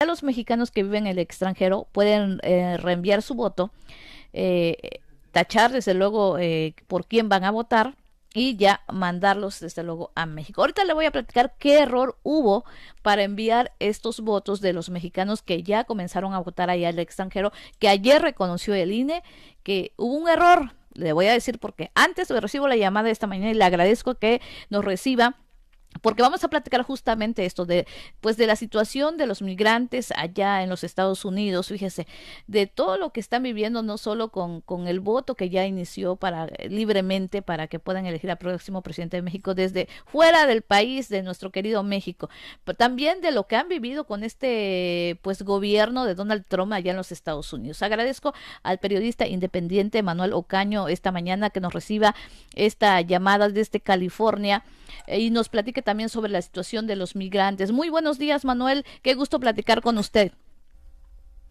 los mexicanos que viven en el extranjero pueden reenviar su voto, tachar desde luego por quién van a votar y ya mandarlos desde luego a México. Ahorita le voy a platicar qué error hubo para enviar estos votos de los mexicanos que ya comenzaron a votar allá al extranjero, que ayer reconoció el INE que hubo un error. Le voy a decir porque antes recibo la llamada esta mañana y le agradezco que nos reciba porque vamos a platicar justamente esto de pues de la situación de los migrantes allá en los Estados Unidos, fíjese, de todo lo que están viviendo, no solo con el voto que ya inició para libremente para que puedan elegir al próximo presidente de México desde fuera del país de nuestro querido México, pero también de lo que han vivido con este pues gobierno de Donald Trump allá en los Estados Unidos. Agradezco al periodista independiente Manuel Ocaño esta mañana que nos reciba esta llamada desde California y nos platique también sobre la situación de los migrantes. Muy buenos días, Manuel. Qué gusto platicar con usted.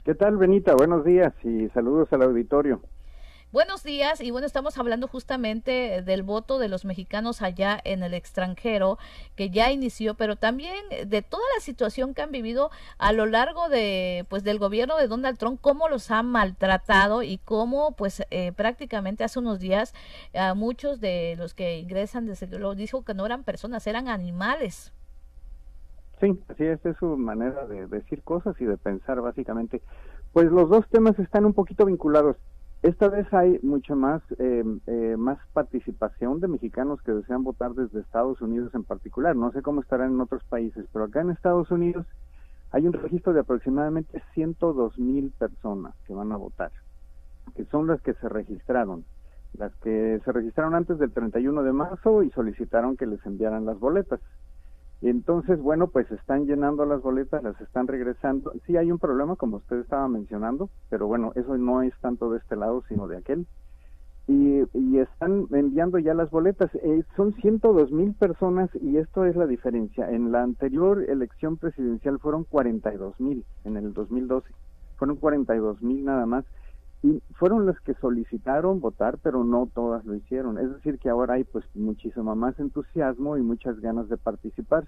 ¿Qué tal, Benita? Buenos días y saludos al auditorio. Buenos días y bueno, estamos hablando justamente del voto de los mexicanos allá en el extranjero que ya inició, pero también de toda la situación que han vivido a lo largo de pues del gobierno de Donald Trump, cómo los han maltratado y cómo pues prácticamente hace unos días a muchos de los que ingresan desde lo dijo que no eran personas, eran animales. Sí, así es su manera de decir cosas y de pensar, básicamente. Pues los dos temas están un poquito vinculados. Esta vez hay mucho más participación de mexicanos que desean votar desde Estados Unidos en particular. No sé cómo estarán en otros países, pero acá en Estados Unidos hay un registro de aproximadamente 102,000 personas que van a votar, que son las que se registraron. Las que se registraron antes del 31 de marzo y solicitaron que les enviaran las boletas. Y entonces, bueno, pues están llenando las boletas, las están regresando. Sí hay un problema, como usted estaba mencionando, pero bueno, eso no es tanto de este lado, sino de aquel. Y están enviando ya las boletas. Son 102,000 personas y esto es la diferencia. En la anterior elección presidencial fueron 42,000, en el 2012. Fueron 42,000 nada más. Y fueron las que solicitaron votar, pero no todas lo hicieron. Es decir, que ahora hay pues muchísimo más entusiasmo y muchas ganas de participar.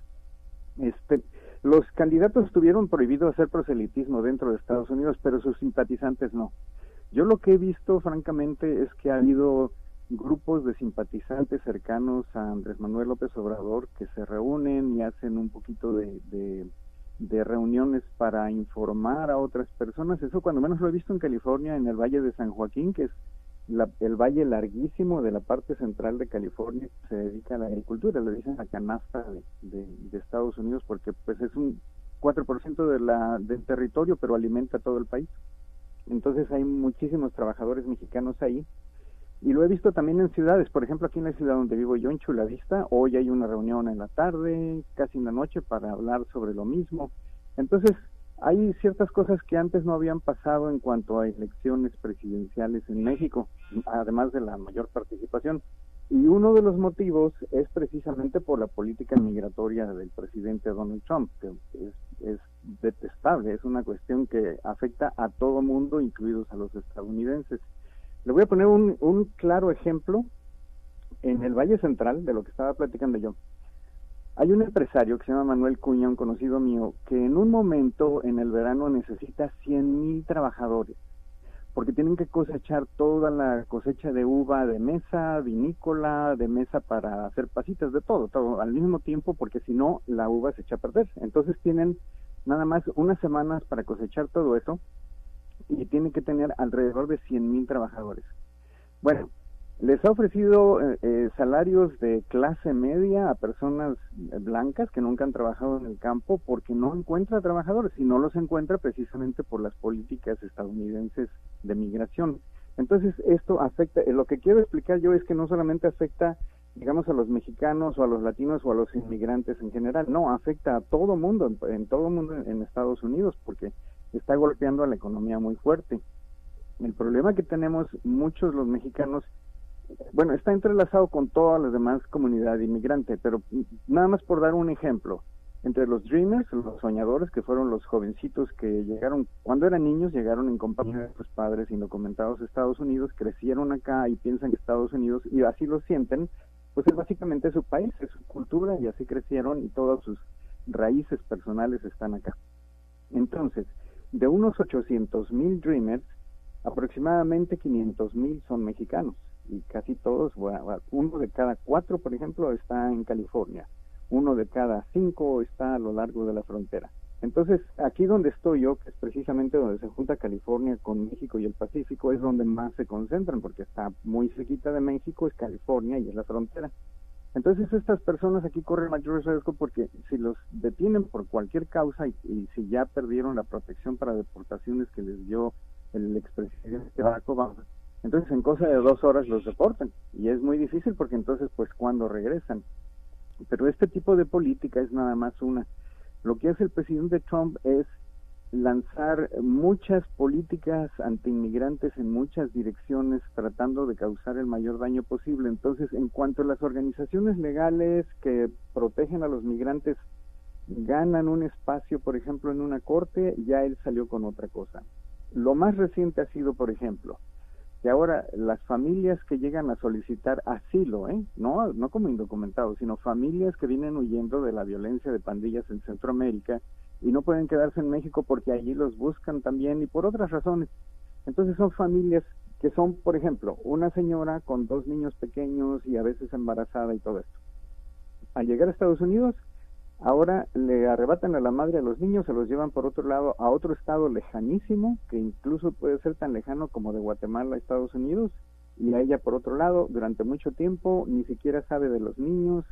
Este, los candidatos tuvieron prohibido hacer proselitismo dentro de Estados Unidos, pero sus simpatizantes no. Yo lo que he visto, francamente, es que ha habido grupos de simpatizantes cercanos a Andrés Manuel López Obrador que se reúnen y hacen un poquito de reuniones para informar a otras personas. Eso cuando menos lo he visto en California, en el Valle de San Joaquín, que es el valle larguísimo de la parte central de California, que se dedica a la agricultura, le dicen la canasta de Estados Unidos, porque pues es un 4% del territorio, pero alimenta todo el país. Entonces hay muchísimos trabajadores mexicanos ahí, y lo he visto también en ciudades. Por ejemplo, aquí en la ciudad donde vivo yo, en Chula Vista, hoy hay una reunión en la tarde, casi en la noche, para hablar sobre lo mismo. Entonces, hay ciertas cosas que antes no habían pasado en cuanto a elecciones presidenciales en México, además de la mayor participación. Y uno de los motivos es precisamente por la política migratoria del presidente Donald Trump, que es detestable, es una cuestión que afecta a todo mundo, incluidos a los estadounidenses. Le voy a poner un claro ejemplo en el Valle Central de lo que estaba platicando yo. Hay un empresario que se llama Manuel Cuña, un conocido mío, que en un momento en el verano necesita 100,000 trabajadores, porque tienen que cosechar toda la cosecha de uva de mesa, vinícola, de mesa para hacer pasitas, de todo al mismo tiempo, porque si no, la uva se echa a perder. Entonces tienen nada más unas semanas para cosechar todo eso, y tiene que tener alrededor de 100,000 trabajadores. Bueno, les ha ofrecido salarios de clase media a personas blancas que nunca han trabajado en el campo, porque no encuentra trabajadores, y no los encuentra precisamente por las políticas estadounidenses de migración. Entonces esto afecta, lo que quiero explicar yo es que no solamente afecta, digamos, a los mexicanos o a los latinos o a los inmigrantes en general, no, afecta a todo mundo, en todo mundo en Estados Unidos, porque está golpeando a la economía muy fuerte. El problema que tenemos muchos los mexicanos, bueno, está entrelazado con toda la demás comunidad inmigrante, pero nada más por dar un ejemplo, entre los dreamers, los soñadores, que fueron los jovencitos que llegaron, cuando eran niños, llegaron en compañía de sus padres indocumentados a Estados Unidos, crecieron acá y piensan que Estados Unidos, y así lo sienten, pues es básicamente su país, es su cultura, y así crecieron y todas sus raíces personales están acá. Entonces, de unos 800,000 Dreamers, aproximadamente 500,000 son mexicanos, y casi todos, bueno, uno de cada 4, por ejemplo, está en California, uno de cada 5 está a lo largo de la frontera. Entonces, aquí donde estoy yo, que es precisamente donde se junta California con México y el Pacífico, es donde más se concentran, porque está muy cerquita de México, es California y es la frontera. Entonces, estas personas aquí corren mayor riesgo porque si los detienen por cualquier causa y si ya perdieron la protección para deportaciones que les dio el expresidente Barack Obama, entonces en cosa de 2 horas los deportan. Y es muy difícil porque entonces, pues, ¿cuándo regresan? Pero este tipo de política es nada más una. Lo que hace el presidente Trump es lanzar muchas políticas antiinmigrantes en muchas direcciones, tratando de causar el mayor daño posible. Entonces, en cuanto a las organizaciones legales que protegen a los migrantes ganan un espacio, por ejemplo, en una corte, ya él salió con otra cosa. Lo más reciente ha sido, por ejemplo, que ahora las familias que llegan a solicitar asilo, no como indocumentados, sino familias que vienen huyendo de la violencia de pandillas en Centroamérica y no pueden quedarse en México porque allí los buscan también y por otras razones. Entonces son familias que son, por ejemplo, una señora con 2 niños pequeños y a veces embarazada y todo esto. Al llegar a Estados Unidos, ahora le arrebatan a la madre a los niños, se los llevan por otro lado a otro estado lejanísimo, que incluso puede ser tan lejano como de Guatemala a Estados Unidos, y a ella por otro lado durante mucho tiempo ni siquiera sabe de los niños.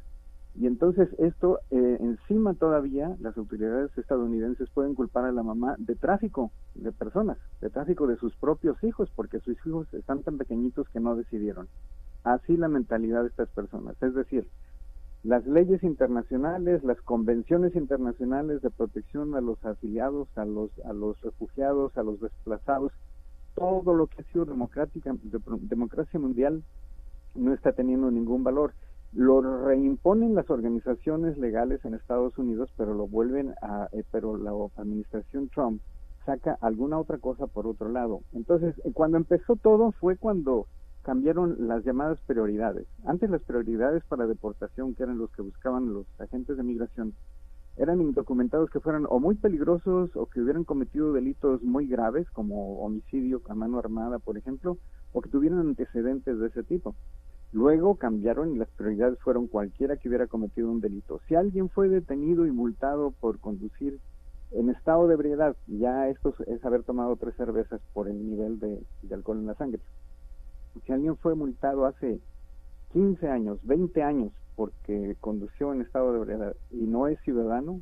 Y entonces esto, encima todavía, las autoridades estadounidenses pueden culpar a la mamá de tráfico de personas, de tráfico de sus propios hijos, porque sus hijos están tan pequeñitos que no decidieron. Así la mentalidad de estas personas, es decir, las leyes internacionales, las convenciones internacionales de protección a los afiliados, a los refugiados, a los desplazados, todo lo que ha sido democracia mundial no está teniendo ningún valor. Lo reimponen las organizaciones legales en Estados Unidos, pero lo vuelven pero la administración Trump saca alguna otra cosa por otro lado. Entonces, cuando empezó todo fue cuando cambiaron las llamadas prioridades. Antes las prioridades para deportación, que eran los que buscaban los agentes de migración, eran indocumentados que fueran o muy peligrosos o que hubieran cometido delitos muy graves, como homicidio a mano armada, por ejemplo, o que tuvieran antecedentes de ese tipo. Luego cambiaron y las prioridades fueron cualquiera que hubiera cometido un delito. Si alguien fue detenido y multado por conducir en estado de ebriedad, ya esto es haber tomado 3 cervezas por el nivel de alcohol en la sangre. Si alguien fue multado hace 15 años, 20 años, porque condució en estado de ebriedad y no es ciudadano,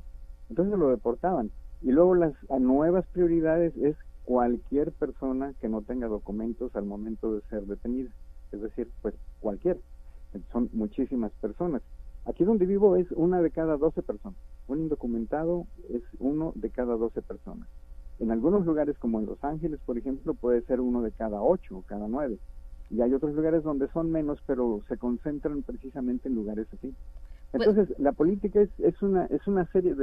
entonces lo deportaban. Y luego las nuevas prioridades es cualquier persona que no tenga documentos al momento de ser detenida. Es decir, pues cualquier, son muchísimas personas. Aquí donde vivo es 1 de cada 12 personas. Un indocumentado es 1 de cada 12 personas. En algunos lugares, como en Los Ángeles, por ejemplo, puede ser 1 de cada 8 o cada 9. Y hay otros lugares donde son menos, pero se concentran precisamente en lugares así. Entonces, la política es una serie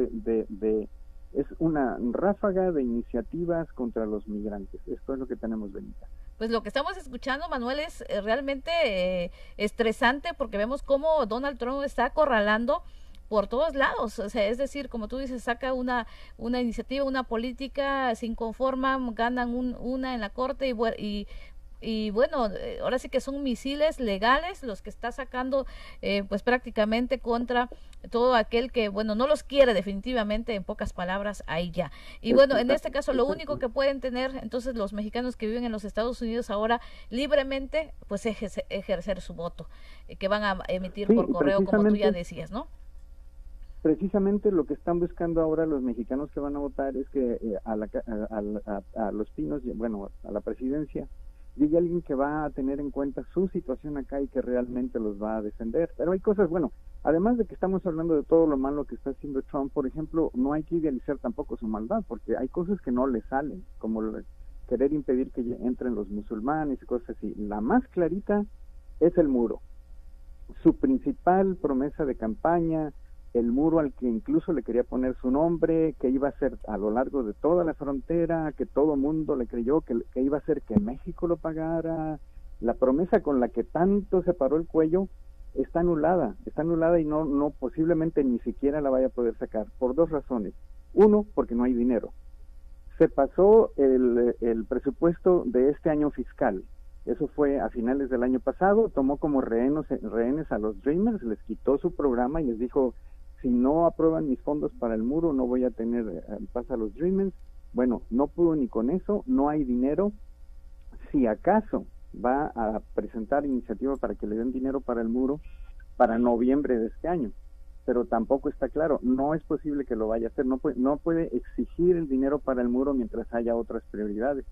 es una ráfaga de iniciativas contra los migrantes. Esto es lo que tenemos, Benita. Pues lo que estamos escuchando, Manuel, es realmente estresante, porque vemos cómo Donald Trump está acorralando por todos lados. O sea, es decir, como tú dices, saca una iniciativa, una política, se inconforman, ganan una en la corte y bueno, ahora sí que son misiles legales los que está sacando pues prácticamente contra todo aquel que, bueno, no los quiere definitivamente, en pocas palabras, ahí ya. Y bueno, en este caso lo único que pueden tener entonces los mexicanos que viven en los Estados Unidos ahora libremente, pues ejercer su voto, que van a emitir por correo, como tú ya decías, ¿no? Precisamente lo que están buscando ahora los mexicanos que van a votar es que a Los Pinos, bueno, a la presidencia, llegue alguien que va a tener en cuenta su situación acá y que realmente los va a defender. Pero hay cosas, bueno, además de que estamos hablando de todo lo malo que está haciendo Trump, por ejemplo, no hay que idealizar tampoco su maldad, porque hay cosas que no le salen, como querer impedir que entren los musulmanes y cosas así. La más clarita es el muro. Su principal promesa de campaña, el muro al que incluso le quería poner su nombre, que iba a ser a lo largo de toda la frontera, que todo mundo le creyó, que iba a ser que México lo pagara. La promesa con la que tanto se paró el cuello está anulada y no posiblemente ni siquiera la vaya a poder sacar, por 2 razones. 1, porque no hay dinero, Se pasó el presupuesto de este año fiscal. Eso fue a finales del año pasado. Tomó como rehenes a los Dreamers, les quitó su programa y les dijo, si no aprueban mis fondos para el muro, no voy a tener paz a los Dreamers. Bueno, no pudo ni con eso, no hay dinero. Si acaso va a presentar iniciativa para que le den dinero para el muro para noviembre de este año, pero tampoco está claro, no es posible que lo vaya a hacer, no puede exigir el dinero para el muro mientras haya otras prioridades.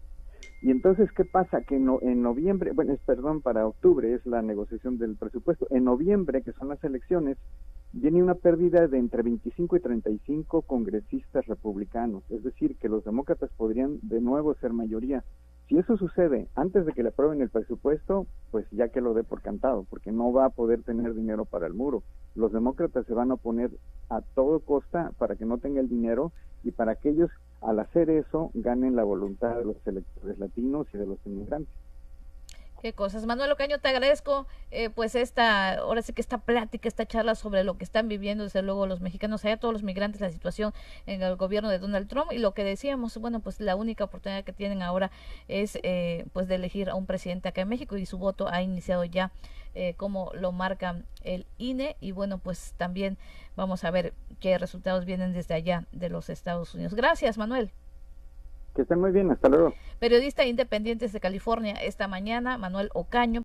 Y entonces, ¿qué pasa? Que en noviembre, para octubre es la negociación del presupuesto, en noviembre, que son las elecciones, viene una pérdida de entre 25 y 35 congresistas republicanos, es decir, que los demócratas podrían de nuevo ser mayoría. Si eso sucede antes de que le aprueben el presupuesto, pues ya que lo dé por cantado, porque no va a poder tener dinero para el muro. Los demócratas se van a oponer a todo costa para que no tenga el dinero y para que ellos, al hacer eso, ganen la voluntad de los electores latinos y de los inmigrantes. Qué cosas. Manuel Ocaño, te agradezco pues ahora sí que esta plática, esta charla sobre lo que están viviendo desde luego los mexicanos allá, todos los migrantes, la situación en el gobierno de Donald Trump y lo que decíamos, bueno, pues la única oportunidad que tienen ahora es pues de elegir a un presidente acá en México y su voto ha iniciado ya como lo marca el INE y bueno, pues también vamos a ver qué resultados vienen desde allá de los Estados Unidos. Gracias, Manuel. Que estén muy bien, hasta luego. Periodista independiente de California esta mañana, Manuel Ocaño.